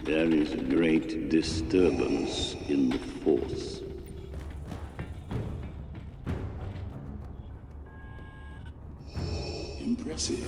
There is a great disturbance in the Force. Impressive.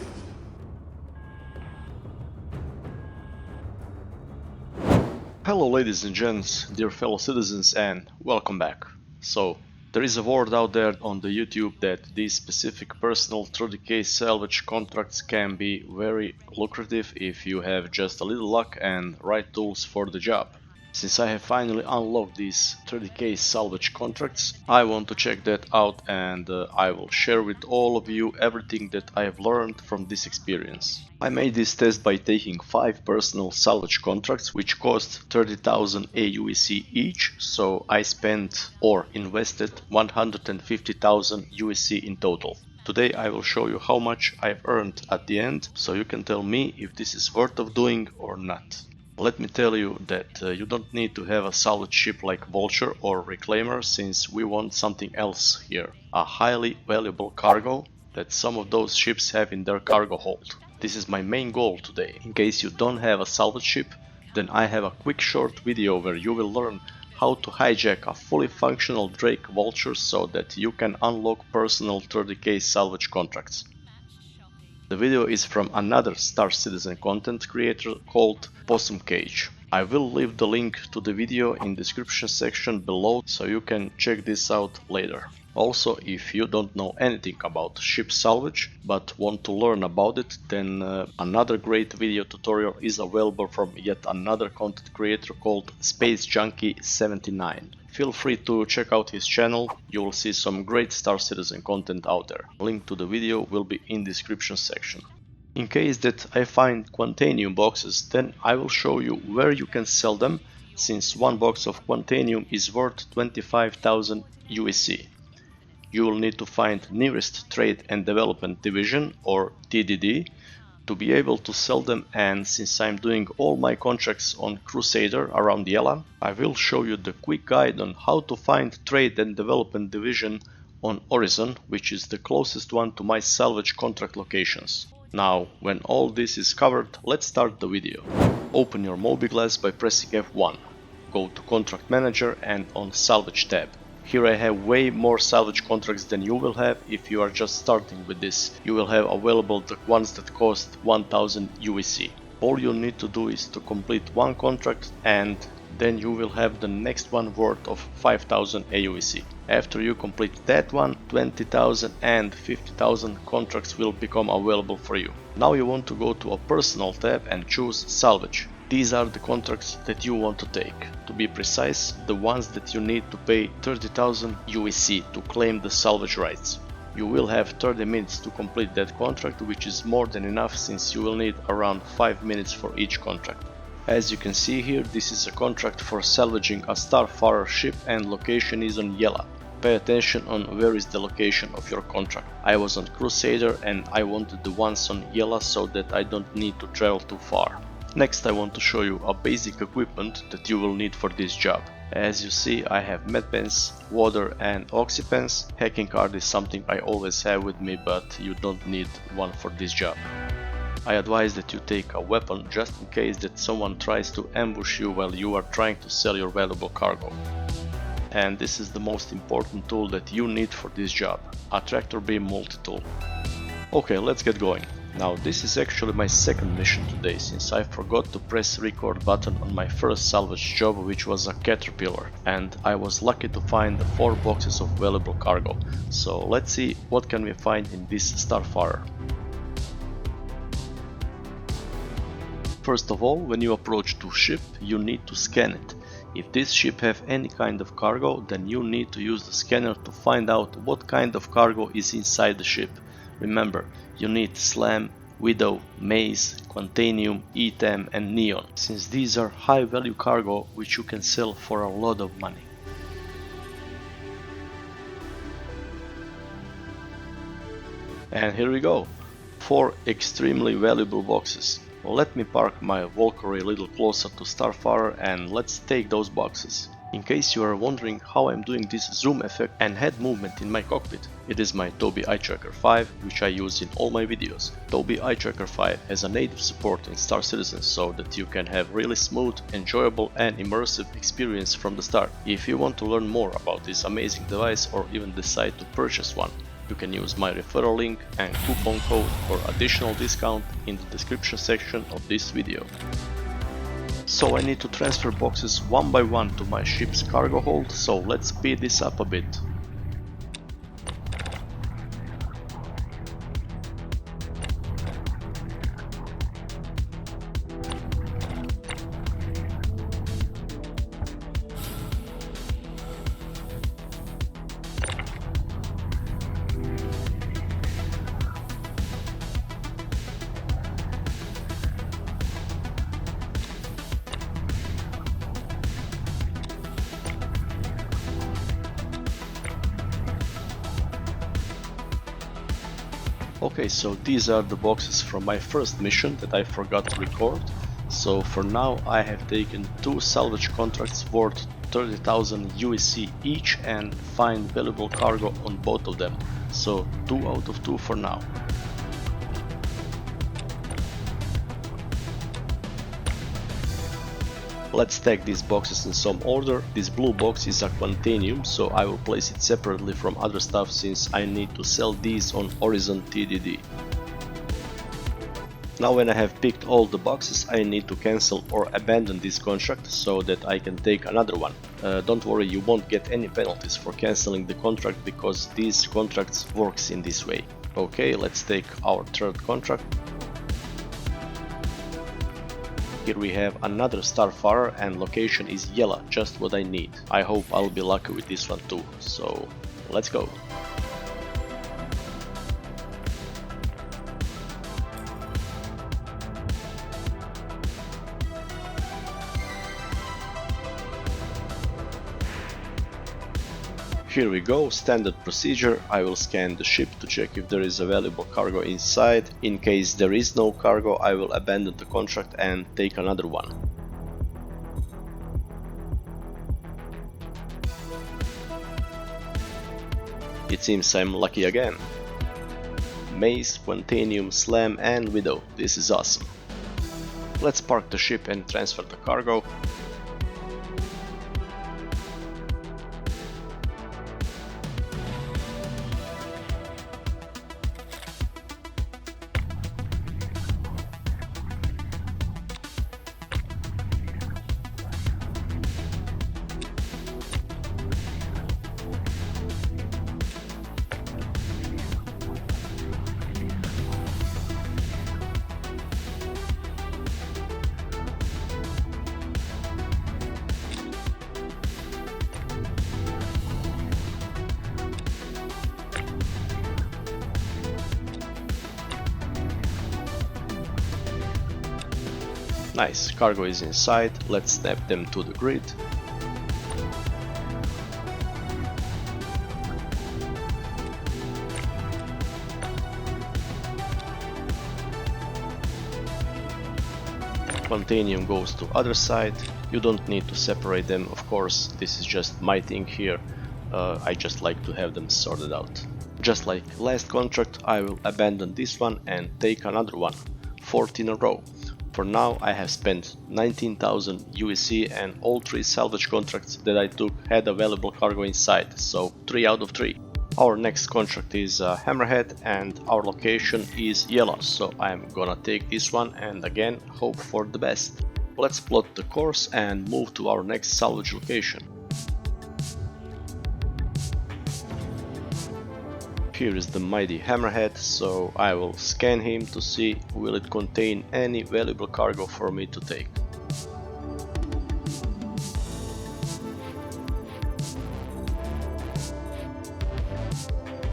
Hello ladies and gents, dear fellow citizens, and welcome back. So, there is a word out there on the YouTube that these specific personal 30k salvage contracts can be very lucrative if you have just a little luck and right tools for the job. Since I have finally unlocked these 30k salvage contracts, I want to check that out, and I will share with all of you everything that I have learned from this experience. I made this test by taking 5 personal salvage contracts which cost 30,000 AUEC each, so I spent or invested 150,000 USC in total. Today I will show you how much I've earned at the end, so you can tell me if this is worth of doing or not. Let me tell you that you don't need to have a salvage ship like Vulture or Reclaimer, since we want something else here. A highly valuable cargo that some of those ships have in their cargo hold. This is my main goal today. In case you don't have a salvage ship, then I have a quick short video where you will learn how to hijack a fully functional Drake Vulture so that you can unlock personal 30k salvage contracts. The video is from another Star Citizen content creator called Possum Cage. I will leave the link to the video in the description section below, so you can check this out later. Also, if you don't know anything about ship salvage but want to learn about it, then another great video tutorial is available from yet another content creator called Space Junkie 79. Feel free to check out his channel, you will see some great Star Citizen content out there. Link to the video will be in the description section. In case that I find Quantanium boxes, then I will show you where you can sell them, since one box of Quantanium is worth 25,000 USC. You will need to find nearest Trade and Development Division, or TDD, to be able to sell them, and since I'm doing all my contracts on Crusader around Yela, I will show you the quick guide on how to find Trade and Development Division on Horizon, which is the closest one to my salvage contract locations. Now, when all this is covered, let's start the video. Open your Mobiglass by pressing F1. Go to Contract Manager and on Salvage tab. Here I have way more salvage contracts than you will have if you are just starting with this. You will have available the ones that cost 1000 USC. All you need to do is to complete one contract, and then you will have the next one worth of 5000 AUEC. After you complete that one, 20,000 and 50,000 contracts will become available for you. Now you want to go to a personal tab and choose salvage. These are the contracts that you want to take. To be precise, the ones that you need to pay 30,000 USC to claim the salvage rights. You will have 30 minutes to complete that contract, which is more than enough since you will need around 5 minutes for each contract. As you can see here, this is a contract for salvaging a Starfarer ship and location is on Yela. Pay attention on where is the location of your contract. I was on Crusader and I wanted the ones on Yela so that I don't need to travel too far. Next, I want to show you a basic equipment that you will need for this job. As you see, I have medpens, water and oxypens. Hacking card is something I always have with me, but you don't need one for this job. I advise that you take a weapon just in case that someone tries to ambush you while you are trying to sell your valuable cargo. And this is the most important tool that you need for this job, a tractor beam multi-tool. Okay, let's get going. Now this is actually my second mission today, since I forgot to press record button on my first salvage job, which was a Caterpillar, and I was lucky to find 4 boxes of valuable cargo. So let's see what can we find in this Starfarer. First of all, when you approach to ship, you need to scan it. If this ship have any kind of cargo, then you need to use the scanner to find out what kind of cargo is inside the ship. Remember, you need Slam, Widow, Maze, Quantanium, ETAM and Neon, since these are high value cargo which you can sell for a lot of money. And here we go, 4 extremely valuable boxes. Let me park my Valkyrie a little closer to Starfarer and let's take those boxes. In case you are wondering how I'm doing this zoom effect and head movement in my cockpit, it is my Tobii Eye Tracker 5, which I use in all my videos. Tobii Eye Tracker 5 has a native support in Star Citizen so that you can have really smooth, enjoyable and immersive experience from the start. If you want to learn more about this amazing device or even decide to purchase one, you can use my referral link and coupon code for additional discount in the description section of this video. So I need to transfer boxes one by one to my ship's cargo hold, so let's speed this up a bit. Okay, so these are the boxes from my first mission that I forgot to record. So for now I have taken 2 salvage contracts worth 30,000 USC each and find valuable cargo on both of them. So 2 out of 2 for now. Let's stack these boxes in some order. This blue box is a Quantanium, so I will place it separately from other stuff since I need to sell these on Horizon TDD. Now when I have picked all the boxes, I need to cancel or abandon this contract so that I can take another one. Don't worry, you won't get any penalties for cancelling the contract because these contracts works in this way. Okay, let's take our third contract. Here we have another Starfarer and location is Yela, just what I need. I hope I'll be lucky with this one too, so let's go. Here we go, standard procedure. I will scan the ship to check if there is available cargo inside. In case there is no cargo, I will abandon the contract and take another one. It seems I'm lucky again. Mace, Quantanium, Slam and Widow. This is awesome. Let's park the ship and transfer the cargo. Nice, cargo is inside, let's snap them to the grid. Quantanium goes to other side. You don't need to separate them, of course, this is just my thing here. I just like to have them sorted out. Just like last contract, I will abandon this one and take another one, 4th in a row. For now I have spent 19,000 USC and all 3 salvage contracts that I took had available cargo inside, so 3 out of 3. Our next contract is Hammerhead and our location is Yela, so I'm gonna take this one and again hope for the best. Let's plot the course and move to our next salvage location. Here is the mighty Hammerhead, so I will scan him to see will it contain any valuable cargo for me to take.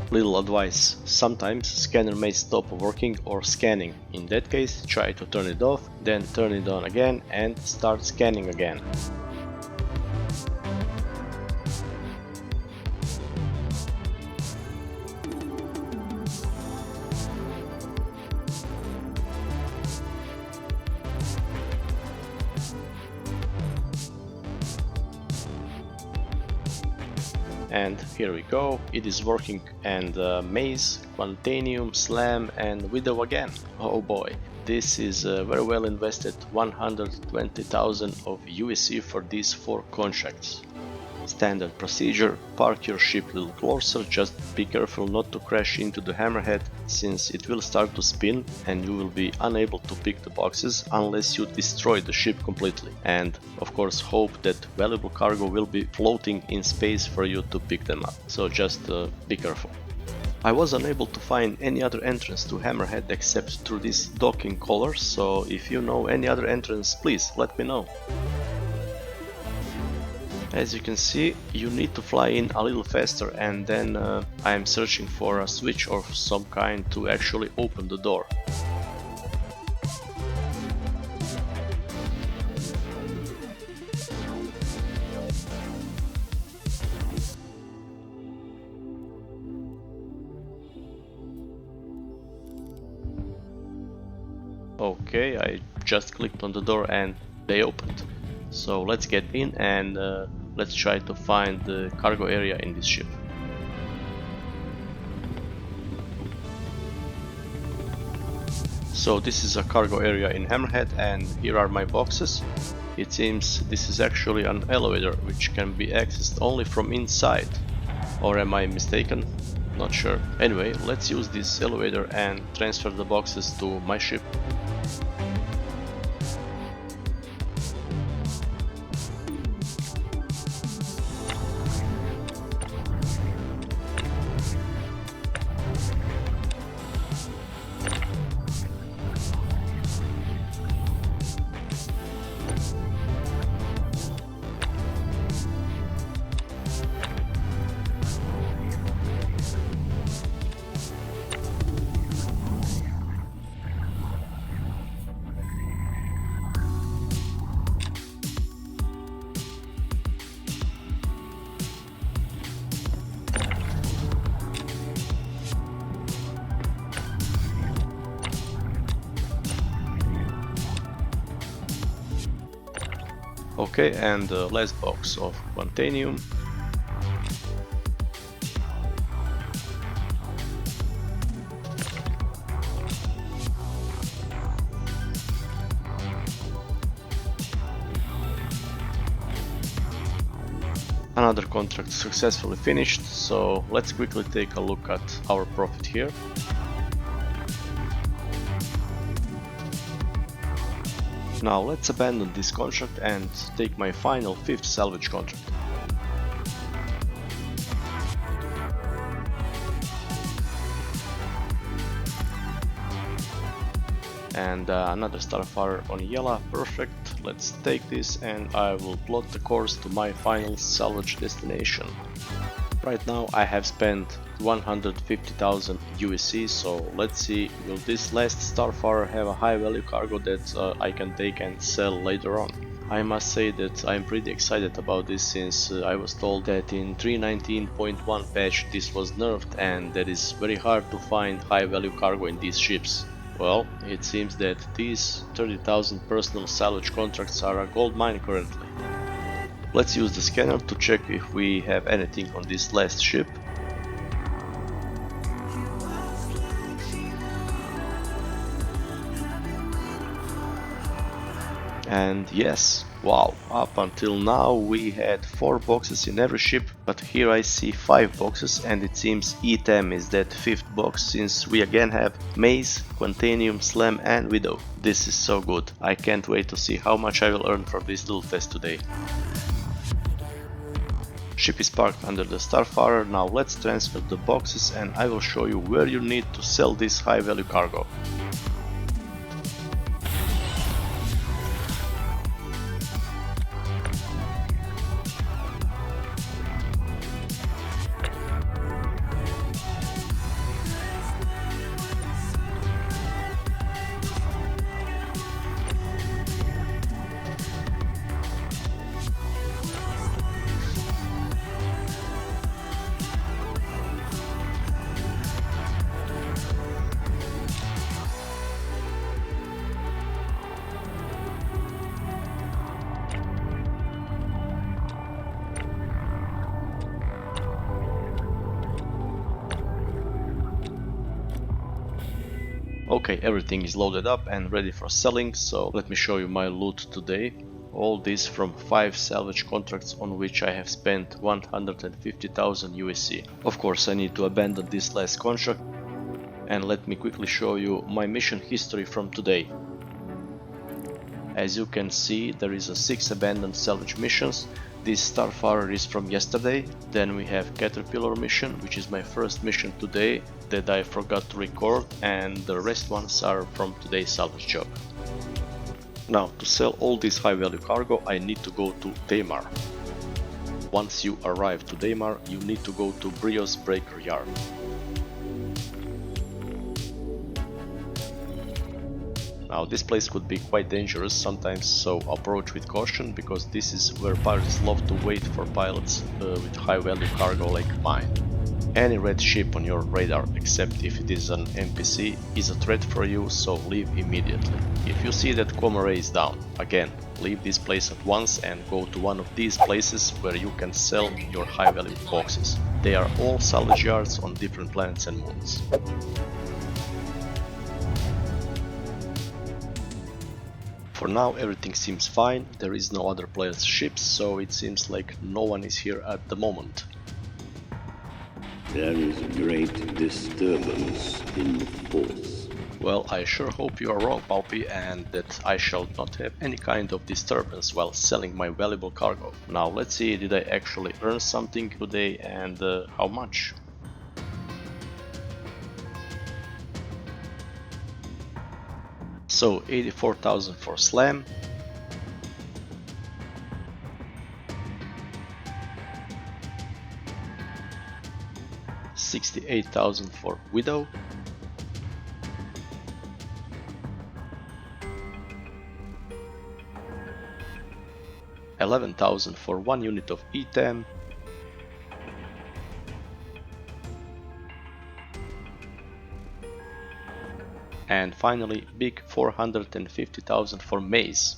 Little advice, sometimes scanner may stop working or scanning. In that case, try to turn it off, then turn it on again and start scanning again. And here we go, it is working, and Maze, Quantanium, Slam and Widow again. Oh boy, this is very well invested 120,000 of USC for these 4 contracts. Standard procedure, park your ship a little closer, just be careful not to crash into the hammerhead since it will start to spin and you will be unable to pick the boxes unless you destroy the ship completely. And of course hope that valuable cargo will be floating in space for you to pick them up, so just be careful. I was unable to find any other entrance to Hammerhead except through this docking collar, so if you know any other entrance, please let me know. As you can see, you need to fly in a little faster, and then I am searching for a switch of some kind to actually open the door. Okay, I just clicked on the door and they opened. So let's get in and let's try to find the cargo area in this ship. So this is a cargo area in Hammerhead and here are my boxes. It seems this is actually an elevator which can be accessed only from inside. Or am I mistaken? Not sure. Anyway, let's use this elevator and transfer the boxes to my ship. Okay, and the last box of Quantanium. Another contract successfully finished, so let's quickly take a look at our profit here. Now let's abandon this contract and take my final 5th salvage contract. And another Starfarer on Yela, perfect. Let's take this and I will plot the course to my final salvage destination. Right now I have spent 150,000 USC, so let's see, will this last Starfarer have a high value cargo that I can take and sell later on. I must say that I'm pretty excited about this since I was told that in 3.19.1 patch this was nerfed and that is very hard to find high value cargo in these ships. Well, it seems that these 30,000 personal salvage contracts are a gold mine currently. Let's use the scanner to check if we have anything on this last ship. And yes, wow, up until now we had 4 boxes in every ship, but here I see 5 boxes and it seems ETEM is that 5th box since we again have Maze, Quantanium, Slam and Widow. This is so good, I can't wait to see how much I will earn from this little test today. Ship is parked under the Starfarer, now let's transfer the boxes and I will show you where you need to sell this high value cargo. Okay, everything is loaded up and ready for selling, so let me show you my loot today. All this from 5 salvage contracts on which I have spent 150,000 USC. Of course, I need to abandon this last contract, and let me quickly show you my mission history from today. As you can see, there is a 6 abandoned salvage missions. This Starfarer is from yesterday. Then we have Caterpillar mission, which is my first mission today that I forgot to record, and the rest ones are from today's salvage job. Now, to sell all this high value cargo, I need to go to Daymar. Once you arrive to Daymar, you need to go to Brios Breaker Yard. Now, this place could be quite dangerous sometimes, so approach with caution, because this is where pirates love to wait for pilots with high value cargo like mine. Any red ship on your radar, except if it is an NPC, is a threat for you, so leave immediately. If you see that Comare is down, again, leave this place at once and go to one of these places where you can sell your high value boxes. They are all salvage yards on different planets and moons. For now everything seems fine, there is no other players' ships, so it seems like no one is here at the moment. There is great disturbance in the force. Well, I sure hope you are wrong, Palpy, and that I shall not have any kind of disturbance while selling my valuable cargo. Now let's see, did I actually earn something today, and how much? So 84,000 for Slam, $68,000 for Widow, $11,000 for 1 unit of E10, and finally big 450,000 for Maze.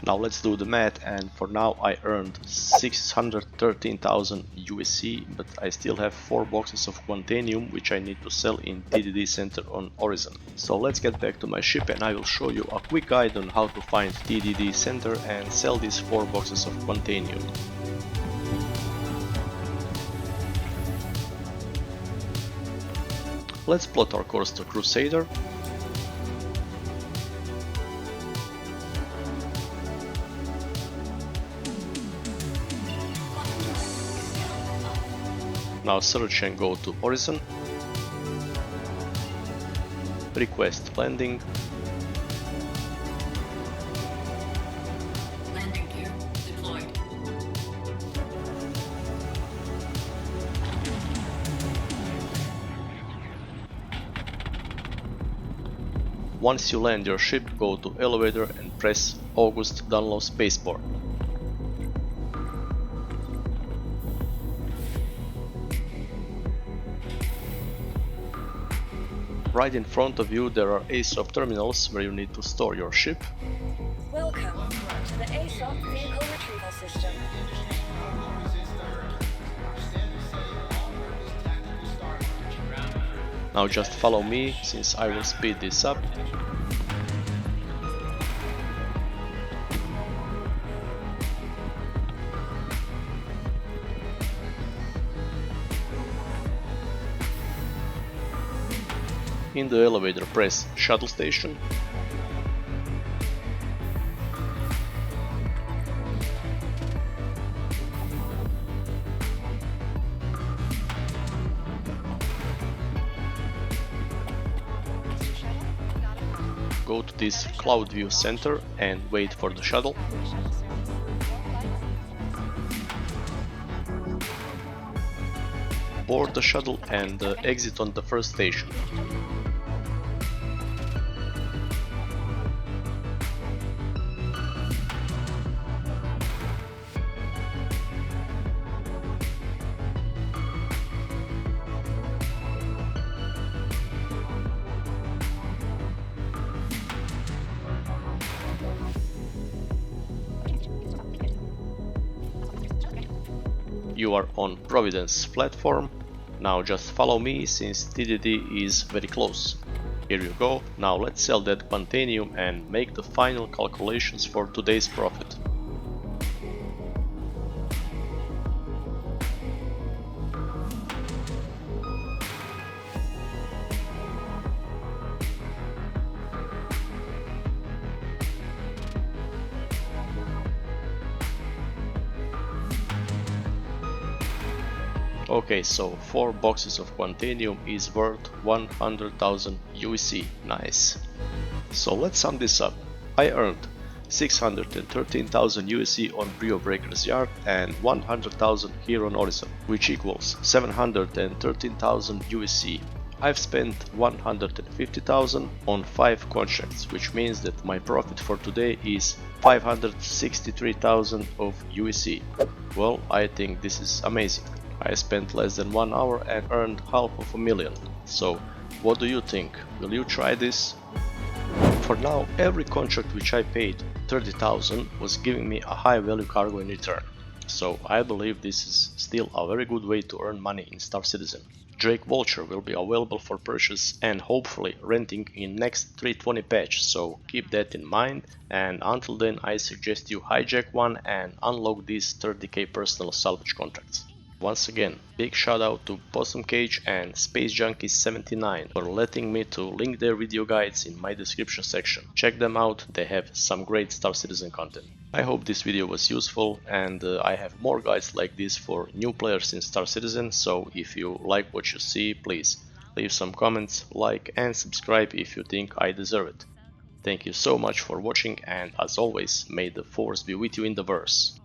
Now let's do the math, and for now I earned 613,000 USC, but I still have 4 boxes of Quantanium which I need to sell in TDD Center on Horizon. So let's get back to my ship and I will show you a quick guide on how to find TDD Center and sell these 4 boxes of Quantanium. Let's plot our course to Crusader. Now search and go to Horizon. Request landing. Landing gear deployed. Once you land your ship, go to elevator and press August Dunlop spacebar. Right in front of you there are ASOP terminals where you need to store your ship. Welcome to the ASOP Vehicle Retrieval System. Now just follow me, since I will speed this up. In the elevator press Shuttle Station. Go to this Cloud View Center and wait for the shuttle. Board the shuttle and exit on the first station. You are on Providence platform. Now just follow me, since TDD is very close. Here you go, now let's sell that Quantanium and make the final calculations for today's profit. Okay, so 4 boxes of Quantanium is worth 100,000 USC, nice. So let's sum this up. I earned 613,000 USC on Brio Breaker's Yard and 100,000 here on Horizon, which equals 713,000 USC. I've spent 150,000 on 5 contracts, which means that my profit for today is 563,000 of USC. Well, I think this is amazing. I spent less than 1 hour and earned $500,000. So, what do you think? Will you try this? For now, every contract which I paid 30,000 was giving me a high value cargo in return. So I believe this is still a very good way to earn money in Star Citizen. Drake Vulture will be available for purchase and hopefully renting in next 320 patch, so keep that in mind, and until then I suggest you hijack one and unlock these 30k personal salvage contracts. Once again, big shout out to Possum Cage and Space Junkie 79 for letting me to link their video guides in my description section. Check them out, they have some great Star Citizen content. I hope this video was useful, and I have more guides like this for new players in Star Citizen, so if you like what you see, please leave some comments, like and subscribe if you think I deserve it. Thank you so much for watching, and as always, may the force be with you in the verse.